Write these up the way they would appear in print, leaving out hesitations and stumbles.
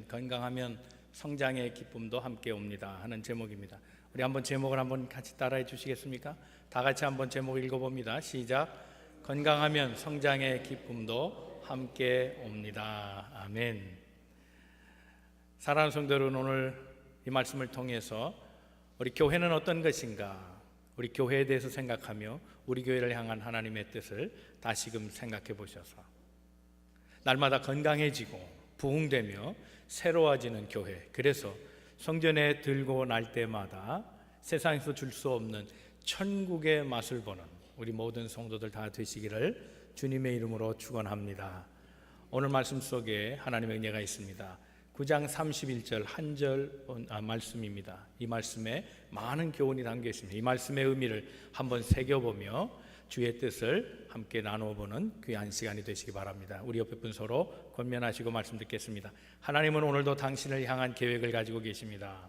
건강하면 성장의 기쁨도 함께 옵니다 하는 제목입니다. 우리 한번 제목을 한번 같이 따라해 주시겠습니까? 다 같이 한번 제목 읽어봅니다. 시작. 건강하면 성장의 기쁨도 함께 옵니다. 아멘. 사랑하는 성도 여러분, 오늘 이 말씀을 통해서 우리 교회는 어떤 것인가, 우리 교회에 대해서 생각하며 우리 교회를 향한 하나님의 뜻을 다시금 생각해 보셔서 날마다 건강해지고 부흥되며 새로워지는 교회, 그래서 성전에 들고 날 때마다 세상에서 줄 수 없는 천국의 맛을 보는 우리 모든 성도들 다 되시기를 주님의 이름으로 축원합니다. 오늘 말씀 속에 하나님의 은혜가 있습니다. 9장 31절 한 절 말씀입니다. 이 말씀에 많은 교훈이 담겨 있습니다. 이 말씀의 의미를 한번 새겨보며 주의 뜻을 함께 나누어보는 귀한 시간이 되시기 바랍니다. 우리 옆에 분 서로 권면하시고 말씀 듣겠습니다. 하나님은 오늘도 당신을 향한 계획을 가지고 계십니다.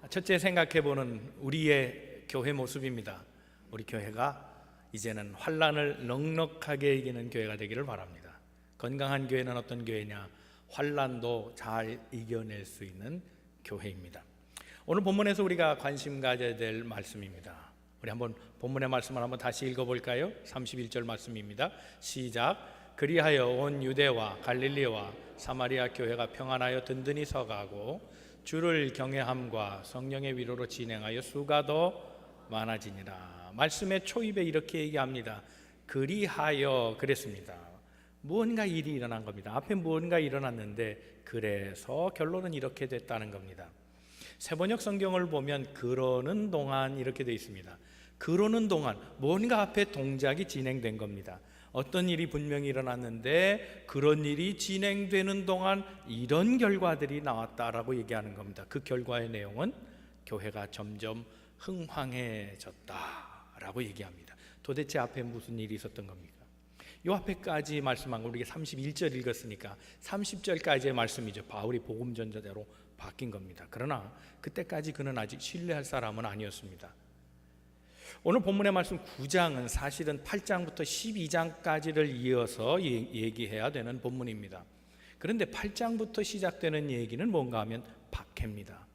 첫째 생각해보는 우리의 교회 모습입니다. 우리 교회가 이제는 환난을 넉넉하게 이기는 교회가 되기를 바랍니다. 건강한 교회는 어떤 교회냐? 환난도 잘 이겨낼 수 있는 교회입니다. 오늘 본문에서 우리가 관심 가져야 될 말씀입니다. 우리 한번 본문의 말씀을 한번 다시 읽어볼까요? 31절 말씀입니다. 시작. 그리하여 온 유대와 갈릴리와 사마리아 교회가 평안하여 든든히 서가고 주를 경외함과 성령의 위로로 진행하여 수가 더 많아지니라. 말씀의 초입에 이렇게 얘기합니다. 그리하여 그랬습니다. 무언가 일이 일어난 겁니다. 앞에 무언가 일어났는데 그래서 결론은 이렇게 됐다는 겁니다. 세번역 성경을 보면 그러는 동안 이렇게 되어 있습니다. 그러는 동안 뭔가 앞에 동작이 진행된 겁니다. 어떤 일이 분명히 일어났는데 그런 일이 진행되는 동안 이런 결과들이 나왔다라고 얘기하는 겁니다. 그 결과의 내용은 교회가 점점 흥황해졌다라고 얘기합니다. 도대체 앞에 무슨 일이 있었던 겁니까? 이 앞에까지 말씀한 거 우리가 31절 읽었으니까 30절까지의 말씀이죠. 바울이 복음 전자대로 바뀐 겁니다. 그러나 그때까지 그는 아직 신뢰할 사람은 아니었습니다. 오늘 본문의 말씀 9장은 사실은 8장부터 12장까지를 이어서 얘기해야 되는 본문입니다. 그런데 8장부터 시작되는 얘기는 뭔가 하면 박해입니다.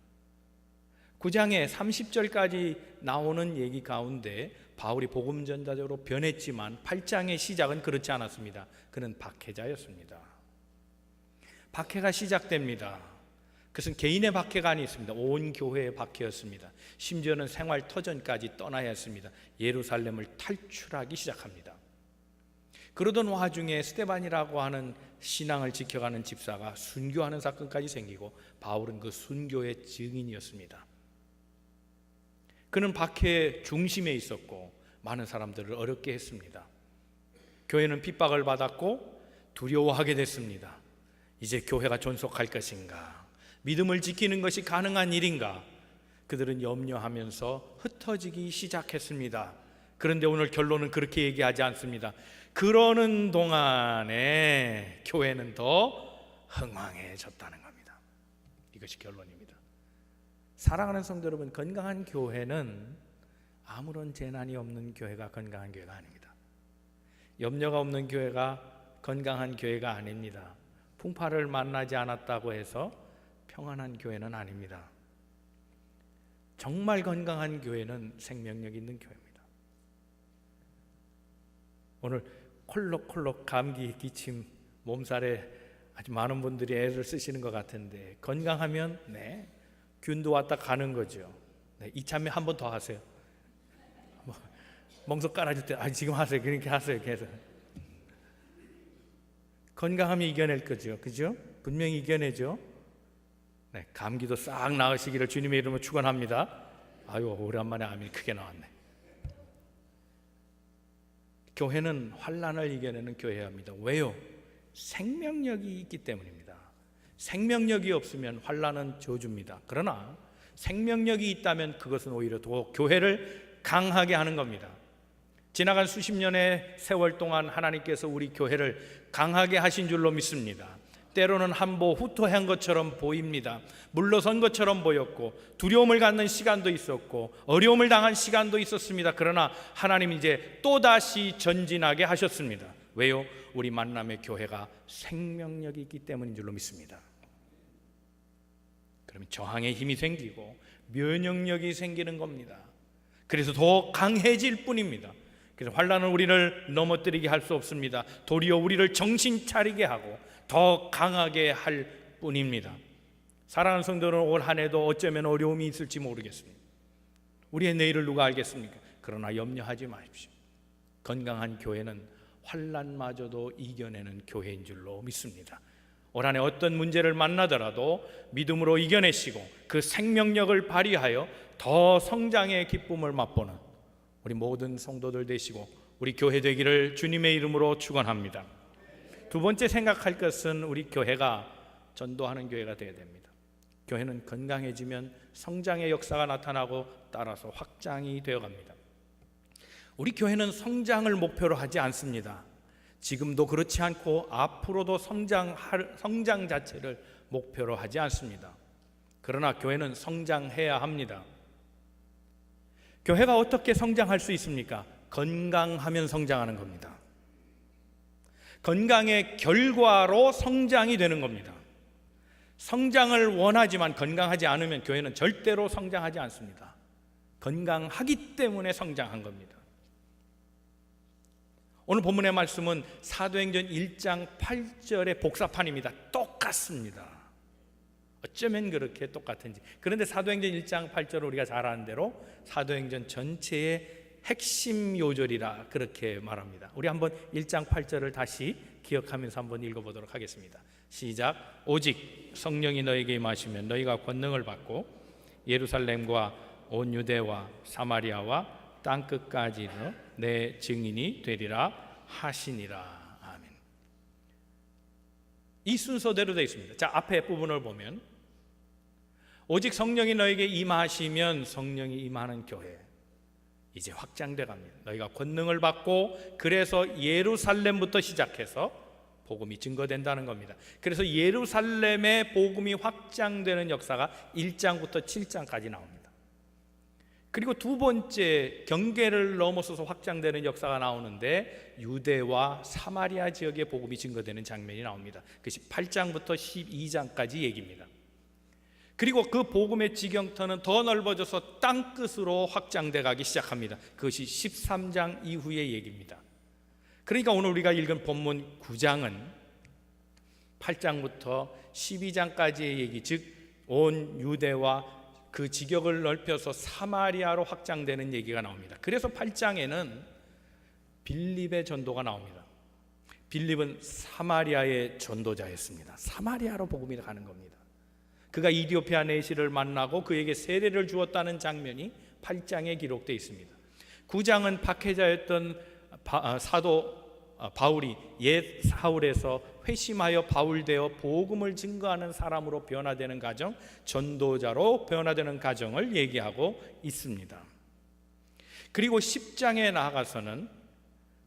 9장에 30절까지 나오는 얘기 가운데 바울이 복음 전자적으로 변했지만 8장의 시작은 그렇지 않았습니다. 그는 박해자였습니다. 박해가 시작됩니다. 그것은 개인의 박해가 아니었습니다. 온 교회의 박해였습니다. 심지어는 생활 터전까지 떠나야 했습니다. 예루살렘을 탈출하기 시작합니다. 그러던 와중에 스데반이라고 하는 신앙을 지켜가는 집사가 순교하는 사건까지 생기고 바울은 그 순교의 증인이었습니다. 그는 박해의 중심에 있었고 많은 사람들을 어렵게 했습니다. 교회는 핍박을 받았고 두려워하게 됐습니다. 이제 교회가 존속할 것인가? 믿음을 지키는 것이 가능한 일인가? 그들은 염려하면서 흩어지기 시작했습니다. 그런데 오늘 결론은 그렇게 얘기하지 않습니다. 그러는 동안에 교회는 더 흥황해졌다는 겁니다. 이것이 결론입니다. 사랑하는 성도 여러분, 건강한 교회는 아무런 재난이 없는 교회가 건강한 교회가 아닙니다. 염려가 없는 교회가 건강한 교회가 아닙니다. 풍파를 만나지 않았다고 해서 평안한 교회는 아닙니다. 정말 건강한 교회는 생명력 있는 교회입니다. 오늘 콜록콜록 감기, 기침, 몸살에 아주 많은 분들이 애를 쓰시는 것 같은데 건강하면 균도 왔다 가는 거죠. 이참에 한 번 더 하세요. 멍석 깔아줄 때 지금 하세요. 그렇게 하세요. 계속. 건강하면 이겨낼 거죠. 그죠? 분명히 이겨내죠. 감기도 싹 나으시기를 주님의 이름으로 축원합니다. 아유, 오랜만에 아멘이 크게 나왔네. 교회는 환난을 이겨내는 교회입니다. 왜요? 생명력이 있기 때문입니다. 생명력이 없으면 환난은 저주입니다. 그러나 생명력이 있다면 그것은 오히려 더 교회를 강하게 하는 겁니다. 지나간 수십 년의 세월 동안 하나님께서 우리 교회를 강하게 하신 줄로 믿습니다. 때로는 한보 후퇴한 것처럼 보입니다. 물러선 것처럼 보였고 두려움을 갖는 시간도 있었고 어려움을 당한 시간도 있었습니다. 그러나 하나님 이제 또다시 전진하게 하셨습니다. 왜요? 우리 만남의 교회가 생명력이 있기 때문인 줄로 믿습니다. 그러면 저항의 힘이 생기고 면역력이 생기는 겁니다. 그래서 더 강해질 뿐입니다. 그래서 환난은 우리를 넘어뜨리게 할 수 없습니다. 도리어 우리를 정신 차리게 하고 더 강하게 할 뿐입니다. 사랑하는 성도는 올 한 해도 어쩌면 어려움이 있을지 모르겠습니다. 우리의 내일을 누가 알겠습니까? 그러나 염려하지 마십시오. 건강한 교회는 환난마저도 이겨내는 교회인 줄로 믿습니다. 올 한 해 어떤 문제를 만나더라도 믿음으로 이겨내시고 그 생명력을 발휘하여 더 성장의 기쁨을 맛보는 우리 모든 성도들 되시고 우리 교회 되기를 주님의 이름으로 축원합니다. 두 번째 생각할 것은 우리 교회가 전도하는 교회가 되어야 됩니다. 교회는 건강해지면 성장의 역사가 나타나고 따라서 확장이 되어갑니다. 우리 교회는 성장을 목표로 하지 않습니다. 지금도 그렇지 않고 앞으로도 성장 자체를 목표로 하지 않습니다. 그러나 교회는 성장해야 합니다. 교회가 어떻게 성장할 수 있습니까? 건강하면 성장하는 겁니다. 건강의 결과로 성장이 되는 겁니다. 성장을 원하지만 건강하지 않으면 교회는 절대로 성장하지 않습니다. 건강하기 때문에 성장한 겁니다. 오늘 본문의 말씀은 사도행전 1장 8절의 복사판입니다. 똑같습니다. 어쩌면 그렇게 똑같은지. 그런데 사도행전 1장 8절을 우리가 잘 아는 대로 사도행전 전체의 핵심 요절이라 그렇게 말합니다. 우리 한번 1장 8절을 다시 기억하면서 한번 읽어보도록 하겠습니다. 시작. 오직 성령이 너에게 임하시면 너희가 권능을 받고 예루살렘과 온 유대와 사마리아와 땅끝까지는 내 증인이 되리라 하시니라. 아멘. 이 순서대로 되어 있습니다. 자, 앞에 부분을 보면 오직 성령이 너에게 임하시면 성령이 임하는 교회 이제 확장돼 갑니다. 너희가 권능을 받고 그래서 예루살렘부터 시작해서 복음이 증거된다는 겁니다. 그래서 예루살렘의 복음이 확장되는 역사가 1장부터 7장까지 나옵니다. 그리고 두 번째 경계를 넘어서서 확장되는 역사가 나오는데 유대와 사마리아 지역의 복음이 증거되는 장면이 나옵니다. 그것이 8장부터 12장까지 얘기입니다. 그리고 그 복음의 지경터는 더 넓어져서 땅끝으로 확장돼 가기 시작합니다. 그것이 13장 이후의 얘기입니다. 그러니까 오늘 우리가 읽은 본문 9장은 8장부터 12장까지의 얘기, 즉 온 유대와 그 지역을 넓혀서 사마리아로 확장되는 얘기가 나옵니다. 그래서 8장에는 빌립의 전도가 나옵니다. 빌립은 사마리아의 전도자였습니다. 사마리아로 복음이 가는 겁니다. 그가 이디오피아 내시를 만나고 그에게 세례를 주었다는 장면이 8장에 기록되어 있습니다. 9장은 박해자였던 사도 바울이 옛 사울에서 회심하여 바울되어 복음을 증거하는 사람으로 변화되는 과정, 전도자로 변화되는 과정을 얘기하고 있습니다. 그리고 10장에 나아가서는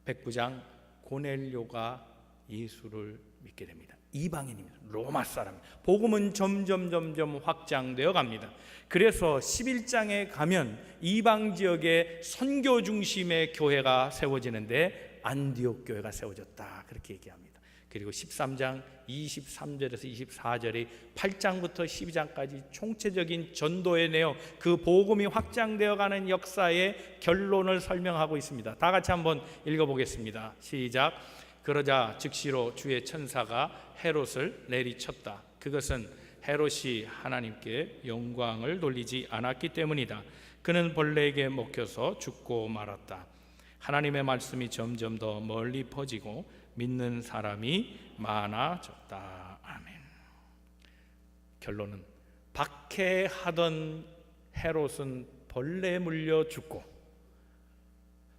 백부장 고넬료가 예수를 믿게 됩니다. 이방인입니다. 로마 사람. 복음은 점점 확장되어 갑니다. 그래서 11장에 가면 이방 지역에 선교 중심의 교회가 세워지는데 안디옥 교회가 세워졌다 그렇게 얘기합니다. 그리고 13장 23절에서 24절이 8장부터 12장까지 총체적인 전도의 내용, 그 복음이 확장되어 가는 역사의 결론을 설명하고 있습니다. 다 같이 한번 읽어보겠습니다. 시작. 그러자 즉시로 주의 천사가 헤롯을 내리쳤다. 그것은 헤롯이 하나님께 영광을 돌리지 않았기 때문이다. 그는 벌레에게 먹혀서 죽고 말았다. 하나님의 말씀이 점점 더 멀리 퍼지고 믿는 사람이 많아졌다. 아멘. 결론은 박해하던 헤롯은 벌레에 물려 죽고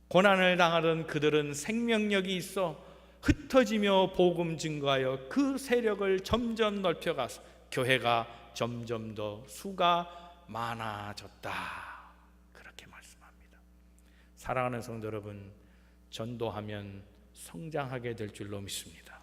고난을 당하던 그들은 생명력이 있어 흩어지며 복음 증거하여 그 세력을 점점 넓혀가서 교회가 점점 더 수가 많아졌다. 그렇게 말씀합니다. 사랑하는 성도 여러분, 전도하면 성장하게 될 줄로 믿습니다.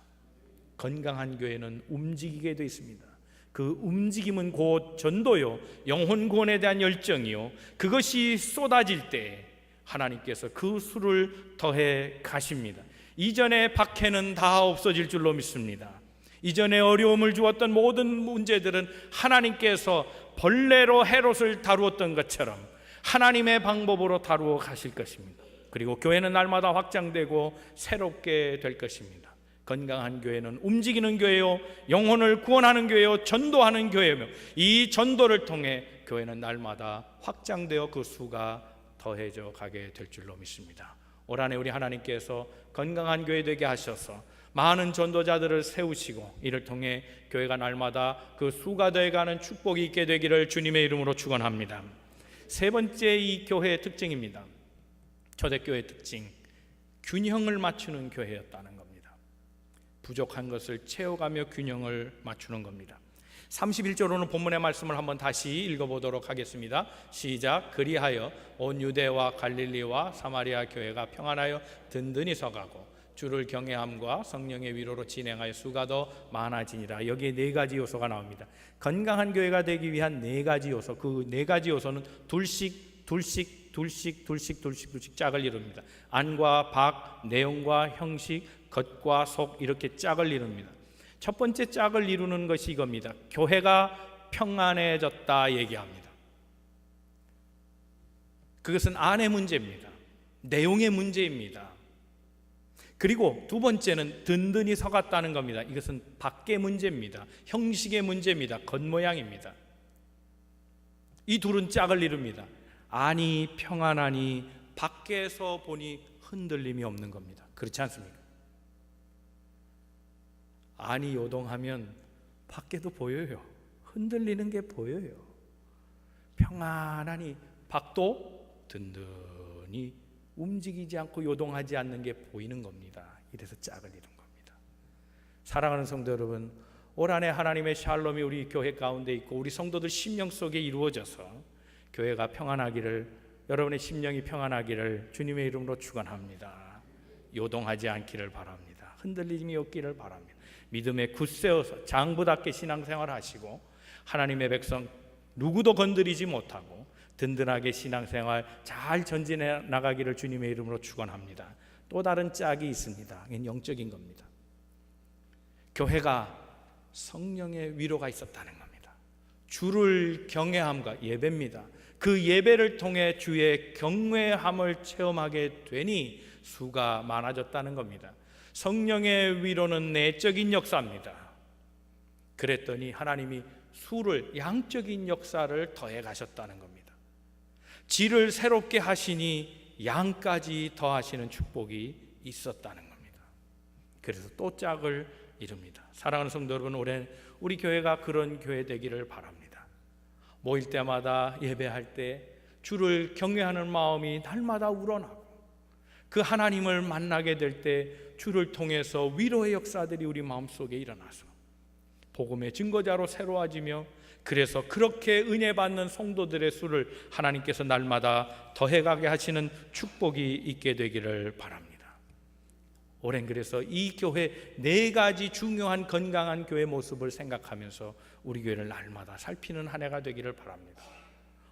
건강한 교회는 움직이게 되어 있습니다. 그 움직임은 곧 전도요, 영혼 구원에 대한 열정이요, 그것이 쏟아질 때 하나님께서 그 수를 더해 가십니다. 이전의 박해는 다 없어질 줄로 믿습니다. 이전에 어려움을 주었던 모든 문제들은 하나님께서 벌레로 헤롯을 다루었던 것처럼 하나님의 방법으로 다루어 가실 것입니다. 그리고 교회는 날마다 확장되고 새롭게 될 것입니다. 건강한 교회는 움직이는 교회요, 영혼을 구원하는 교회요, 전도하는 교회며, 이 전도를 통해 교회는 날마다 확장되어 그 수가 더해져 가게 될 줄로 믿습니다. 올 한해 우리 하나님께서 건강한 교회 되게 하셔서 많은 전도자들을 세우시고 이를 통해 교회가 날마다 그 수가 되어가는 축복이 있게 되기를 주님의 이름으로 축원합니다. 세 번째, 이 교회의 특징입니다. 초대교회의 특징, 균형을 맞추는 교회였다는 겁니다. 부족한 것을 채워가며 균형을 맞추는 겁니다. 31절로는 본문의 말씀을 한번 다시 읽어보도록 하겠습니다. 시작. 그리하여 온 유대와 갈릴리와 사마리아 교회가 평안하여 든든히 서가고 주를 경외함과 성령의 위로로 진행하여 수가 더 많아지니라. 여기에 네 가지 요소가 나옵니다. 건강한 교회가 되기 위한 네 가지 요소, 그 네 가지 요소는 둘씩 짝을 이룹니다. 안과 밖, 내용과 형식, 겉과 속, 이렇게 짝을 이룹니다. 첫 번째 짝을 이루는 것이 이겁니다. 교회가 평안해졌다 얘기합니다. 그것은 안의 문제입니다. 내용의 문제입니다. 그리고 두 번째는 든든히 서갔다는 겁니다. 이것은 밖의 문제입니다. 형식의 문제입니다. 겉모양입니다. 이 둘은 짝을 이룹니다. 안이 평안하니 밖에서 보니 흔들림이 없는 겁니다. 그렇지 않습니까? 안이 요동하면 밖에도 보여요. 흔들리는 게 보여요. 평안하니 밖도 든든히 움직이지 않고 요동하지 않는 게 보이는 겁니다. 이래서 짝을 이룬 겁니다. 사랑하는 성도 여러분, 올 한해 하나님의 샬롬이 우리 교회 가운데 있고 우리 성도들 심령 속에 이루어져서 교회가 평안하기를, 여러분의 심령이 평안하기를 주님의 이름으로 축원합니다. 요동하지 않기를 바랍니다. 흔들림이 없기를 바랍니다. 믿음에 굳세어서 장부답게 신앙생활 하시고 하나님의 백성 누구도 건드리지 못하고 든든하게 신앙생활 잘 전진해 나가기를 주님의 이름으로 축원합니다. 또 다른 짝이 있습니다. 이건 영적인 겁니다. 교회가 성령의 위로가 있었다는 겁니다. 주를 경외함과 예배입니다. 그 예배를 통해 주의 경외함을 체험하게 되니 수가 많아졌다는 겁니다. 성령의 위로는 내적인 역사입니다. 그랬더니 하나님이 수를, 양적인 역사를 더해 가셨다는 겁니다. 질을 새롭게 하시니 양까지 더하시는 축복이 있었다는 겁니다. 그래서 또 짝을 이룹니다. 사랑하는 성도 여러분, 올해 우리 교회가 그런 교회 되기를 바랍니다. 모일 때마다 예배할 때 주를 경외하는 마음이 날마다 우러나고 그 하나님을 만나게 될 때 주를 통해서 위로의 역사들이 우리 마음속에 일어나서 복음의 증거자로 새로워지며, 그래서 그렇게 은혜 받는 성도들의 수를 하나님께서 날마다 더해가게 하시는 축복이 있게 되기를 바랍니다. 올해는 그래서 이 교회 네 가지 중요한 건강한 교회 모습을 생각하면서 우리 교회를 날마다 살피는 한 해가 되기를 바랍니다.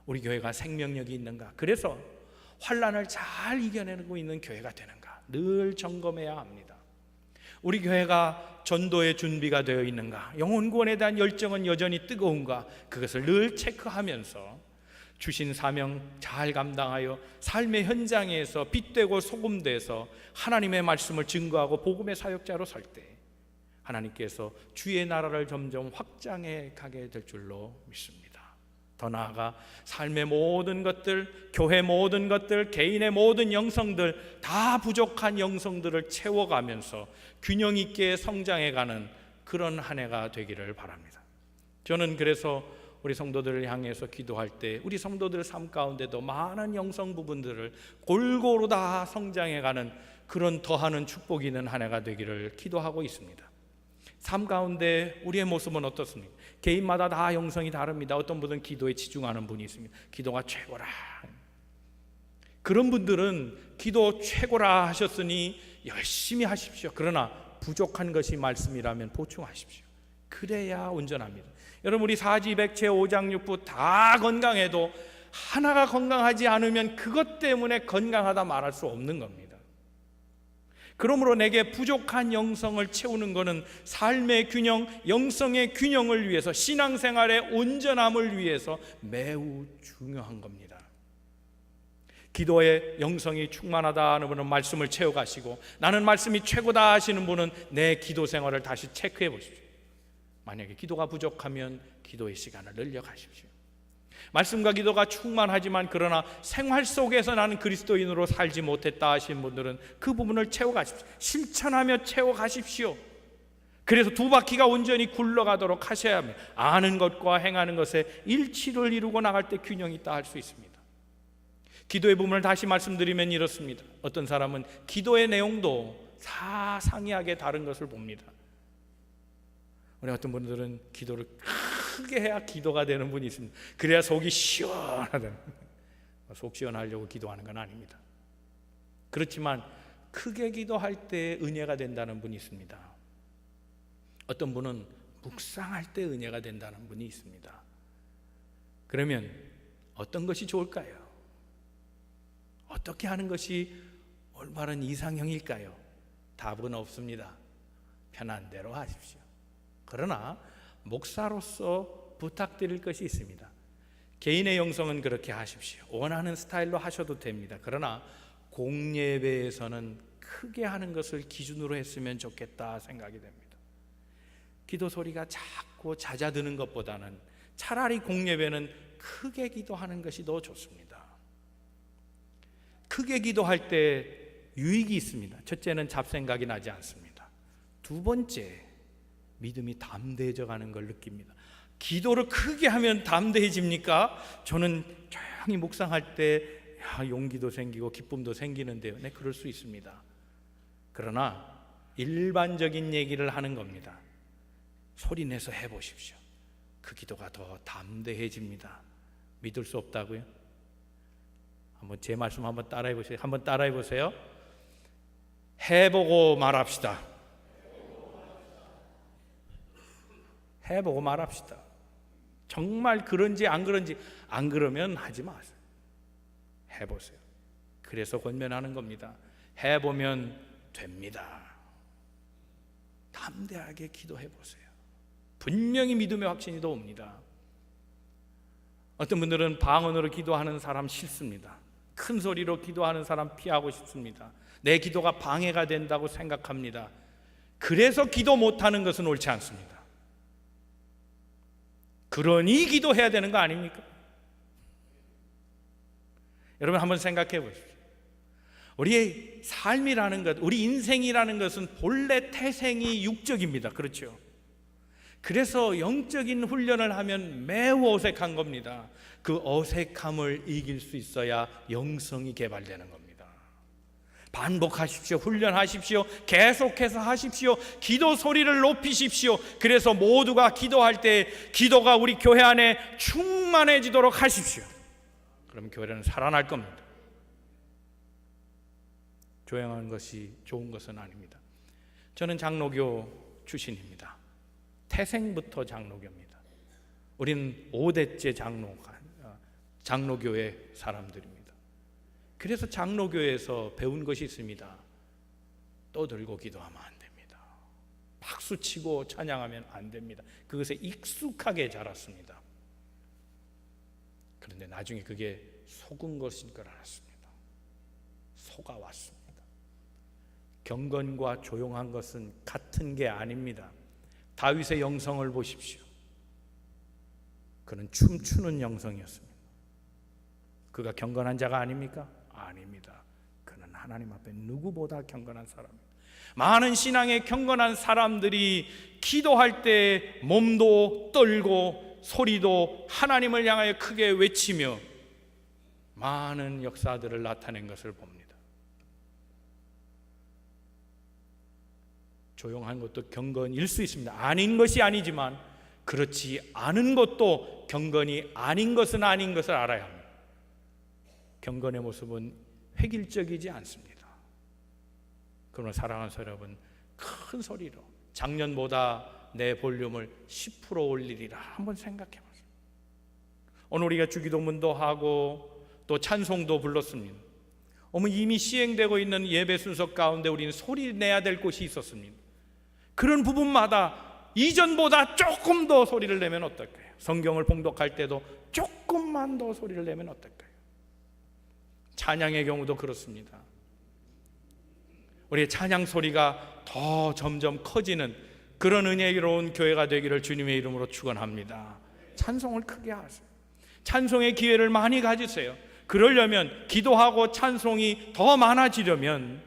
우리 교회가 생명력이 있는가? 그래서 환난을 잘 이겨내고 있는 교회가 되는가? 늘 점검해야 합니다. 우리 교회가 전도의 준비가 되어 있는가? 영혼 구원에 대한 열정은 여전히 뜨거운가? 그것을 늘 체크하면서 주신 사명 잘 감당하여 삶의 현장에서 빛되고 소금돼서 하나님의 말씀을 증거하고 복음의 사역자로 설 때 하나님께서 주의 나라를 점점 확장해 가게 될 줄로 믿습니다. 더 나아가 삶의 모든 것들, 교회 모든 것들, 개인의 모든 영성들, 다 부족한 영성들을 채워가면서 균형 있게 성장해가는 그런 한 해가 되기를 바랍니다. 저는 그래서 우리 성도들을 향해서 기도할 때 우리 성도들 삶 가운데도 많은 영성 부분들을 골고루 다 성장해가는 그런 더하는 축복이 있는 한 해가 되기를 기도하고 있습니다. 삶 가운데 우리의 모습은 어떻습니까? 개인마다 다 영성이 다릅니다. 어떤 분은 기도에 치중하는 분이 있습니다. 기도가 최고라. 그런 분들은 기도 최고라 하셨으니 열심히 하십시오. 그러나 부족한 것이 말씀이라면 보충하십시오. 그래야 온전합니다. 여러분, 우리 사지백체 5장 6부 다 건강해도 하나가 건강하지 않으면 그것 때문에 건강하다 말할 수 없는 겁니다. 그러므로 내게 부족한 영성을 채우는 것은 삶의 균형, 영성의 균형을 위해서, 신앙생활의 온전함을 위해서 매우 중요한 겁니다. 기도에 영성이 충만하다 하는 분은 말씀을 채워가시고, 나는 말씀이 최고다 하시는 분은 내 기도 생활을 다시 체크해 보십시오. 만약에 기도가 부족하면 기도의 시간을 늘려가십시오. 말씀과 기도가 충만하지만 그러나 생활 속에서 나는 그리스도인으로 살지 못했다 하신 분들은 그 부분을 채워가십시오. 실천하며 채워가십시오. 그래서 두 바퀴가 온전히 굴러가도록 하셔야 합니다. 아는 것과 행하는 것에 일치를 이루고 나갈 때 균형이 있다 할 수 있습니다. 기도의 부분을 다시 말씀드리면 이렇습니다. 어떤 사람은 기도의 내용도 사상이하게 다른 것을 봅니다. 우리 어떤 분들은 기도를 크게 해야 기도가 되는 분이 있습니다. 그래야 속이 시원하다. 속 시원하려고 기도하는 건 아닙니다. 그렇지만 크게 기도할 때 은혜가 된다는 분이 있습니다. 어떤 분은 묵상할 때 은혜가 된다는 분이 있습니다. 그러면 어떤 것이 좋을까요? 어떻게 하는 것이 올바른 이상형일까요? 답은 없습니다. 편한 대로 하십시오. 그러나 목사로서 부탁드릴 것이 있습니다. 개인의 영성은 그렇게 하십시오. 원하는 스타일로 하셔도 됩니다. 그러나 공예배에서는 크게 하는 것을 기준으로 했으면 좋겠다 생각이 됩니다. 기도 소리가 작고 잦아드는 것보다는 차라리 공예배는 크게 기도하는 것이 더 좋습니다. 크게 기도할 때 유익이 있습니다. 첫째는 잡생각이 나지 않습니다. 두 번째, 믿음이 담대해져 가는 걸 느낍니다. 기도를 크게 하면 담대해집니까? 저는 조용히 묵상할 때 용기도 생기고 기쁨도 생기는데요. 네, 그럴 수 있습니다. 그러나 일반적인 얘기를 하는 겁니다. 소리내서 해보십시오. 그 기도가 더 담대해집니다. 믿을 수 없다고요? 한번 제 말씀 한번 따라해 보세요. 한번 따라해 보세요. 해보고 말합시다. 해보고 말합시다. 정말 그런지 안 그런지, 안 그러면 하지 마세요. 해보세요. 그래서 권면하는 겁니다. 해보면 됩니다. 담대하게 기도해 보세요. 분명히 믿음의 확신이 더 옵니다. 어떤 분들은 방언으로 기도하는 사람 싫습니다. 큰 소리로 기도하는 사람 피하고 싶습니다. 내 기도가 방해가 된다고 생각합니다. 그래서 기도 못하는 것은 옳지 않습니다. 그러니 기도해야 되는 거 아닙니까? 여러분 한번 생각해 보십시오. 우리의 삶이라는 것, 우리 인생이라는 것은 본래 태생이 육적입니다. 그렇죠? 그래서 영적인 훈련을 하면 매우 어색한 겁니다. 그 어색함을 이길 수 있어야 영성이 개발되는 겁니다. 반복하십시오. 훈련하십시오. 계속해서 하십시오. 기도 소리를 높이십시오. 그래서 모두가 기도할 때 기도가 우리 교회 안에 충만해지도록 하십시오. 그럼 교회는 살아날 겁니다. 조용한 것이 좋은 것은 아닙니다. 저는 장로교 출신입니다. 태생부터 장로교입니다. 우리는 5대째 장로교회 사람들입니다. 그래서 장로교에서 배운 것이 있습니다. 떠들고 기도하면 안 됩니다. 박수치고 찬양하면 안 됩니다. 그것에 익숙하게 자랐습니다. 그런데 나중에 그게 속은 것인 걸 알았습니다. 속아왔습니다. 경건과 조용한 것은 같은 게 아닙니다. 다윗의 영성을 보십시오. 그는 춤추는 영성이었습니다. 그가 경건한 자가 아닙니까? 아닙니다. 그는 하나님 앞에 누구보다 경건한 사람입니다. 많은 신앙의 경건한 사람들이 기도할 때 몸도 떨고 소리도 하나님을 향하여 크게 외치며 많은 역사들을 나타낸 것을 봅니다. 조용한 것도 경건일 수 있습니다. 아닌 것이 아니지만 그렇지 않은 것도 경건이 아닌 것은 아닌 것을 알아야 합니다. 경건의 모습은 획일적이지 않습니다. 그러나 사랑하는 여러분, 큰 소리로 작년보다 내 볼륨을 10% 올리리라 한번 생각해 보세요. 오늘 우리가 주기도문도 하고 또 찬송도 불렀습니다. 이미 시행되고 있는 예배 순서 가운데 우리는 소리 내야 될 곳이 있었습니다. 그런 부분마다 이전보다 조금 더 소리를 내면 어떨까요? 성경을 봉독할 때도 조금만 더 소리를 내면 어떨까요? 찬양의 경우도 그렇습니다. 우리의 찬양 소리가 더 점점 커지는 그런 은혜로운 교회가 되기를 주님의 이름으로 축원합니다. 찬송을 크게 하세요. 찬송의 기회를 많이 가지세요. 그러려면, 기도하고 찬송이 더 많아지려면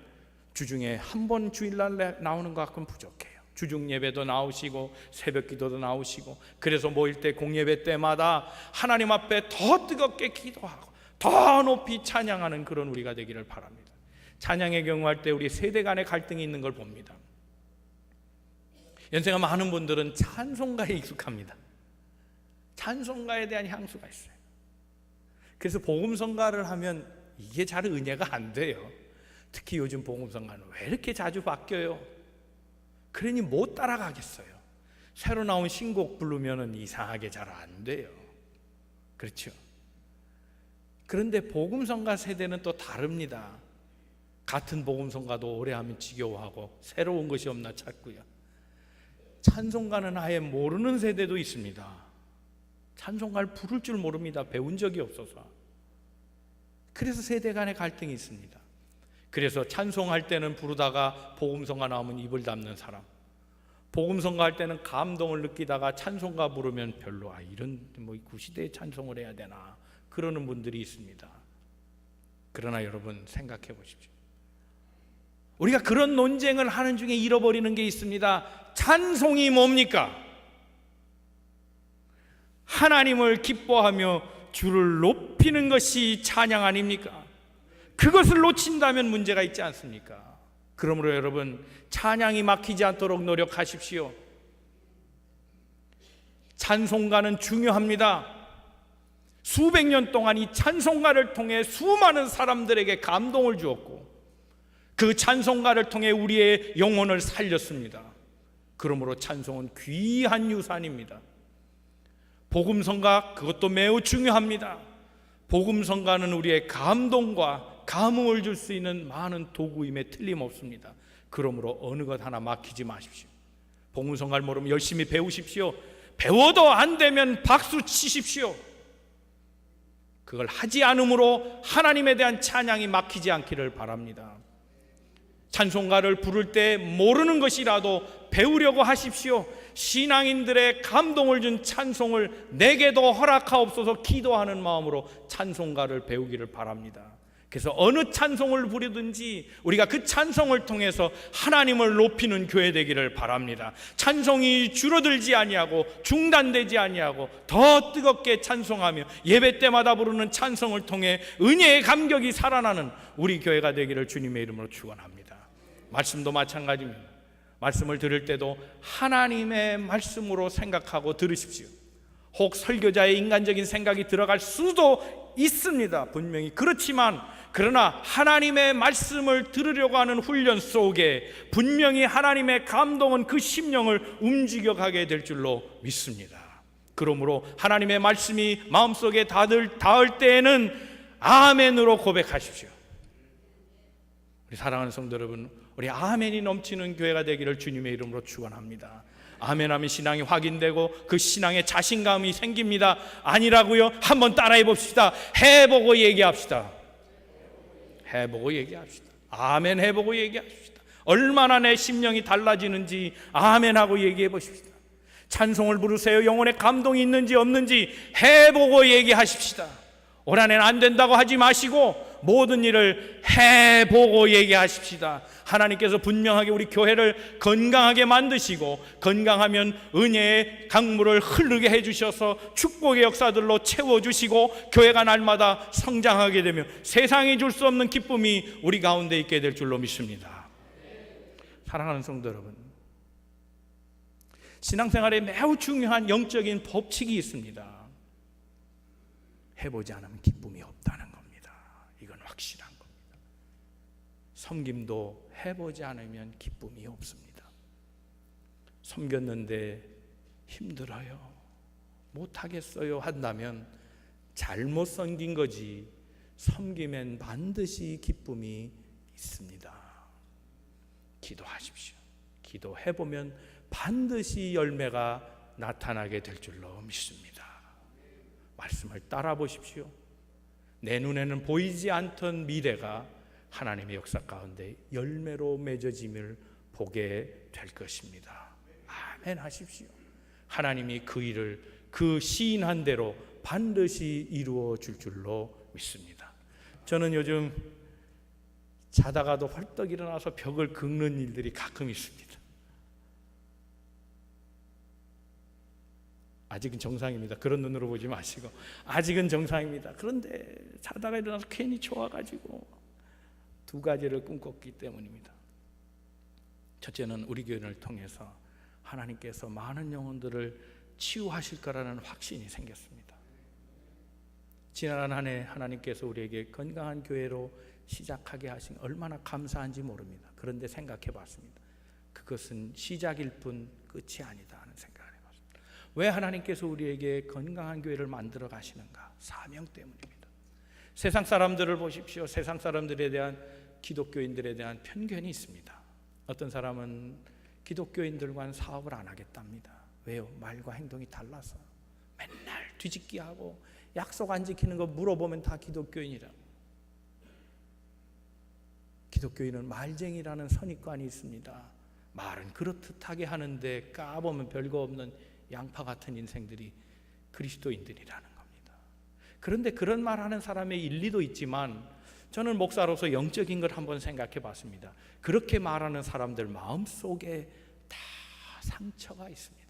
주중에 한 번 주일날 나오는 것만큼 부족해요. 주중 예배도 나오시고 새벽 기도도 나오시고, 그래서 모일 때 공예배 때마다 하나님 앞에 더 뜨겁게 기도하고 더 높이 찬양하는 그런 우리가 되기를 바랍니다. 찬양의 경우 할 때 우리 세대 간의 갈등이 있는 걸 봅니다. 연세가 많은 분들은 찬송가에 익숙합니다. 찬송가에 대한 향수가 있어요. 그래서 복음성가를 하면 이게 잘 은혜가 안 돼요. 특히 요즘 복음성가는 왜 이렇게 자주 바뀌어요? 그러니 못 따라가겠어요. 새로 나온 신곡 부르면 이상하게 잘 안 돼요. 그렇죠? 그런데 복음성가 세대는 또 다릅니다. 같은 복음성가도 오래 하면 지겨워하고 새로운 것이 없나 찾고요. 찬송가는 아예 모르는 세대도 있습니다. 찬송가를 부를 줄 모릅니다. 배운 적이 없어서. 그래서 세대 간의 갈등이 있습니다. 그래서 찬송할 때는 부르다가 복음성가 나오면 입을 닫는 사람, 복음성가 할 때는 감동을 느끼다가 찬송가 부르면 별로 이런 구시대의 찬송을 해야 되나 그러는 분들이 있습니다. 그러나 여러분 생각해 보십시오. 우리가 그런 논쟁을 하는 중에 잃어버리는 게 있습니다. 찬송이 뭡니까? 하나님을 기뻐하며 주를 높이는 것이 찬양 아닙니까? 그것을 놓친다면 문제가 있지 않습니까? 그러므로 여러분, 찬양이 막히지 않도록 노력하십시오. 찬송가는 중요합니다. 수백 년 동안 이 찬송가를 통해 수많은 사람들에게 감동을 주었고, 그 찬송가를 통해 우리의 영혼을 살렸습니다. 그러므로 찬송은 귀한 유산입니다. 복음성가, 그것도 매우 중요합니다. 복음성가는 우리의 감동과 감흥을 줄 수 있는 많은 도구임에 틀림없습니다. 그러므로 어느 것 하나 막히지 마십시오. 복음성가를 모르면 열심히 배우십시오. 배워도 안 되면 박수 치십시오. 그걸 하지 않으므로 하나님에 대한 찬양이 막히지 않기를 바랍니다. 찬송가를 부를 때 모르는 것이라도 배우려고 하십시오. 신앙인들의 감동을 준 찬송을 내게도 허락하옵소서 기도하는 마음으로 찬송가를 배우기를 바랍니다. 그래서 어느 찬송을 부르든지 우리가 그 찬송을 통해서 하나님을 높이는 교회 되기를 바랍니다. 찬송이 줄어들지 아니하고 중단되지 아니하고 더 뜨겁게 찬송하며 예배 때마다 부르는 찬송을 통해 은혜의 감격이 살아나는 우리 교회가 되기를 주님의 이름으로 축원합니다. 말씀도 마찬가지입니다. 말씀을 들을 때도 하나님의 말씀으로 생각하고 들으십시오. 혹 설교자의 인간적인 생각이 들어갈 수도 있습니다. 분명히 그렇지만, 그러나 하나님의 말씀을 들으려고 하는 훈련 속에 분명히 하나님의 감동은 그 심령을 움직여가게 될 줄로 믿습니다. 그러므로 하나님의 말씀이 마음속에 닿을 때에는 아멘으로 고백하십시오. 우리 사랑하는 성도 여러분, 우리 아멘이 넘치는 교회가 되기를 주님의 이름으로 축원합니다. 아멘하면 신앙이 확인되고 그 신앙에 자신감이 생깁니다. 아니라고요? 한번 따라해 봅시다. 해보고 얘기합시다. 해보고 얘기합시다. 아멘 해보고 얘기합시다. 얼마나 내 심령이 달라지는지 아멘하고 얘기해 보십시다. 찬송을 부르세요. 영혼에 감동이 있는지 없는지 해보고 얘기하십시다. 올 한해는 안 된다고 하지 마시고 모든 일을 해보고 얘기하십시다. 하나님께서 분명하게 우리 교회를 건강하게 만드시고, 건강하면 은혜의 강물을 흐르게 해주셔서 축복의 역사들로 채워주시고 교회가 날마다 성장하게 되며 세상이 줄 수 없는 기쁨이 우리 가운데 있게 될 줄로 믿습니다. 사랑하는 성도 여러분, 신앙생활에 매우 중요한 영적인 법칙이 있습니다. 해보지 않으면 기쁨이 없다는 겁니다. 이건 확실한 겁니다. 섬김도 해보지 않으면 기쁨이 없습니다. 섬겼는데 힘들어요, 못하겠어요 한다면 잘못 섬긴 거지, 섬김엔 반드시 기쁨이 있습니다. 기도하십시오. 기도해보면 반드시 열매가 나타나게 될 줄로 믿습니다. 말씀을 따라 보십시오. 내 눈에는 보이지 않던 미래가 하나님의 역사 가운데 열매로 맺어짐을 보게 될 것입니다. 아멘 하십시오. 하나님이 그 일을 그 시인한 대로 반드시 이루어 줄 줄로 믿습니다. 저는 요즘 자다가도 헐떡 일어나서 벽을 긁는 일들이 가끔 있습니다. 아직은 정상입니다. 그런 눈으로 보지 마시고 아직은 정상입니다. 그런데 자다가 일어나서 괜히 좋아가지고 두 가지를 꿈꿨기 때문입니다. 첫째는 우리 교회를 통해서 하나님께서 많은 영혼들을 치유하실 거라는 확신이 생겼습니다. 지난 한 해 하나님께서 우리에게 건강한 교회로 시작하게 하신 얼마나 감사한지 모릅니다. 그런데 생각해 봤습니다. 그것은 시작일 뿐 끝이 아니다 하는 생각을 해봤습니다. 왜 하나님께서 우리에게 건강한 교회를 만들어 가시는가? 사명 때문입니다. 세상 사람들을 보십시오. 세상 사람들에 대한 기독교인들에 대한 편견이 있습니다. 어떤 사람은 기독교인들과는 사업을 안 하겠답니다. 왜요? 말과 행동이 달라서. 맨날 뒤집기하고 약속 안 지키는 거 물어보면 다 기독교인이라고. 기독교인은 말쟁이라는 선입관이 있습니다. 말은 그렇듯하게 하는데 까보면 별거 없는 양파 같은 인생들이 그리스도인들이라는 겁니다. 그런데 그런 말하는 사람의 일리도 있지만 저는 목사로서 영적인 걸 한번 생각해 봤습니다. 그렇게 말하는 사람들 마음속에 다 상처가 있습니다.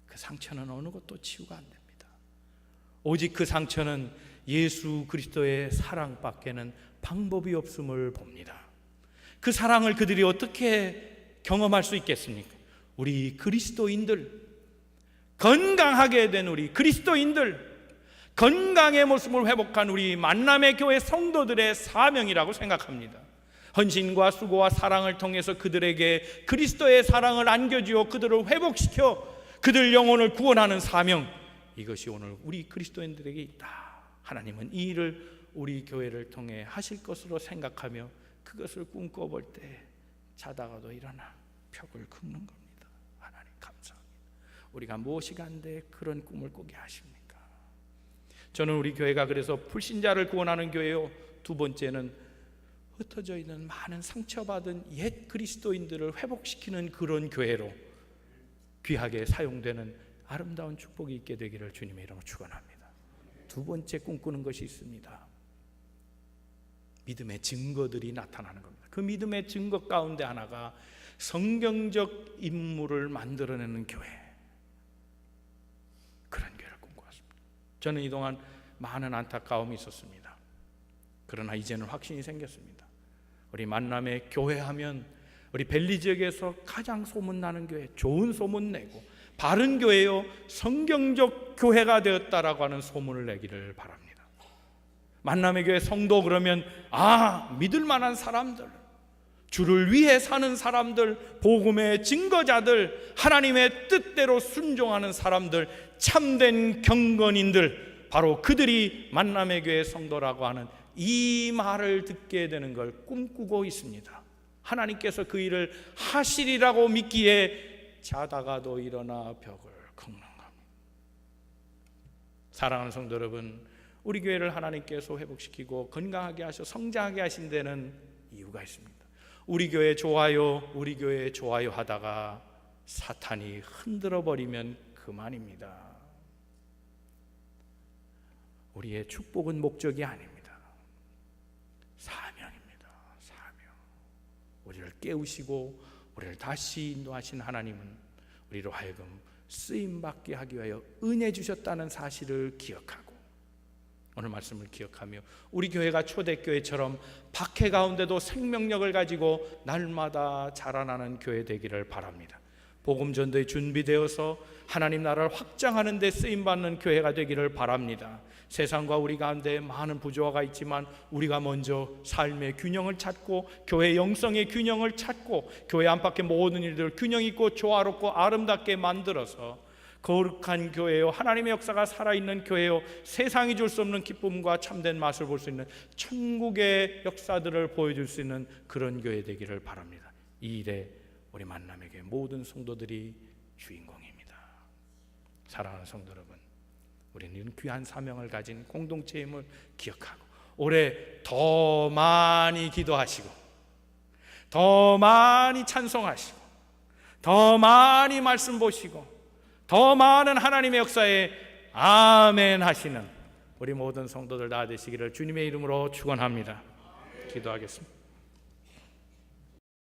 그 상처는 어느 것도 치유가 안 됩니다. 오직 그 상처는 예수 그리스도의 사랑밖에는 방법이 없음을 봅니다. 그 사랑을 그들이 어떻게 경험할 수 있겠습니까? 우리 그리스도인들, 건강하게 된 우리 그리스도인들, 건강의 모습을 회복한 우리 만남의 교회 성도들의 사명이라고 생각합니다. 헌신과 수고와 사랑을 통해서 그들에게 그리스도의 사랑을 안겨주어 그들을 회복시켜 그들 영혼을 구원하는 사명, 이것이 오늘 우리 그리스도인들에게 있다. 하나님은 이 일을 우리 교회를 통해 하실 것으로 생각하며 그것을 꿈꿔볼 때 자다가도 일어나 벽을 긁는 겁니다. 하나님 감사합니다. 우리가 무엇이 간데 그런 꿈을 꾸게 하십니까? 저는 우리 교회가 그래서 불신자를 구원하는 교회요, 두 번째는 흩어져 있는 많은 상처받은 옛 그리스도인들을 회복시키는 그런 교회로 귀하게 사용되는 아름다운 축복이 있게 되기를 주님의 이름으로 축원합니다. 두 번째 꿈꾸는 것이 있습니다. 믿음의 증거들이 나타나는 겁니다. 그 믿음의 증거 가운데 하나가 성경적 인물을 만들어내는 교회, 그런 교회를 꿈꿔왔습니다. 저는 이동안 많은 안타까움이 있었습니다. 그러나 이제는 확신이 생겼습니다. 우리 만남의 교회하면 우리 벨리 지역에서 가장 소문나는 교회, 좋은 소문 내고 바른 교회요, 성경적 교회가 되었다라고 하는 소문을 내기를 바랍니다. 만남의 교회 성도 그러면 믿을 만한 사람들, 주를 위해 사는 사람들, 복음의 증거자들, 하나님의 뜻대로 순종하는 사람들, 참된 경건인들, 바로 그들이 만남의 교회 성도라고 하는 이 말을 듣게 되는 걸 꿈꾸고 있습니다. 하나님께서 그 일을 하시리라고 믿기에 자다가도 일어나 벽을 긁는 겁니다. 사랑하는 성도 여러분, 우리 교회를 하나님께서 회복시키고 건강하게 하셔 성장하게 하신 데는 이유가 있습니다. 우리 교회 좋아요, 우리 교회 좋아요 하다가 사탄이 흔들어 버리면 그만입니다. 우리의 축복은 목적이 아닙니다. 사명입니다. 사명. 우리를 깨우시고 우리를 다시 인도하신 하나님은 우리로 하여금 쓰임받게 하기 위하여 은혜 주셨다는 사실을 기억하고, 오늘 말씀을 기억하며 우리 교회가 초대교회처럼 박해 가운데도 생명력을 가지고 날마다 자라나는 교회 되기를 바랍니다. 복음 전도에 준비되어서 하나님 나라를 확장하는 데 쓰임받는 교회가 되기를 바랍니다. 세상과 우리 가운데 많은 부조화가 있지만 우리가 먼저 삶의 균형을 찾고 교회 영성의 균형을 찾고 교회 안팎의 모든 일들을 균형 있고 조화롭고 아름답게 만들어서 거룩한 교회요, 하나님의 역사가 살아있는 교회요, 세상이 줄 수 없는 기쁨과 참된 맛을 볼 수 있는 천국의 역사들을 보여줄 수 있는 그런 교회 되기를 바랍니다. 이 일에 우리 만남의 교회 모든 성도들이 주인공입니다. 사랑하는 성도 여러분, 우리는 귀한 사명을 가진 공동체임을 기억하고 올해 더 많이 기도하시고 더 많이 찬송하시고 더 많이 말씀 보시고 더 많은 하나님의 역사에 아멘 하시는 우리 모든 성도들 다 되시기를 주님의 이름으로 축원합니다. 기도하겠습니다.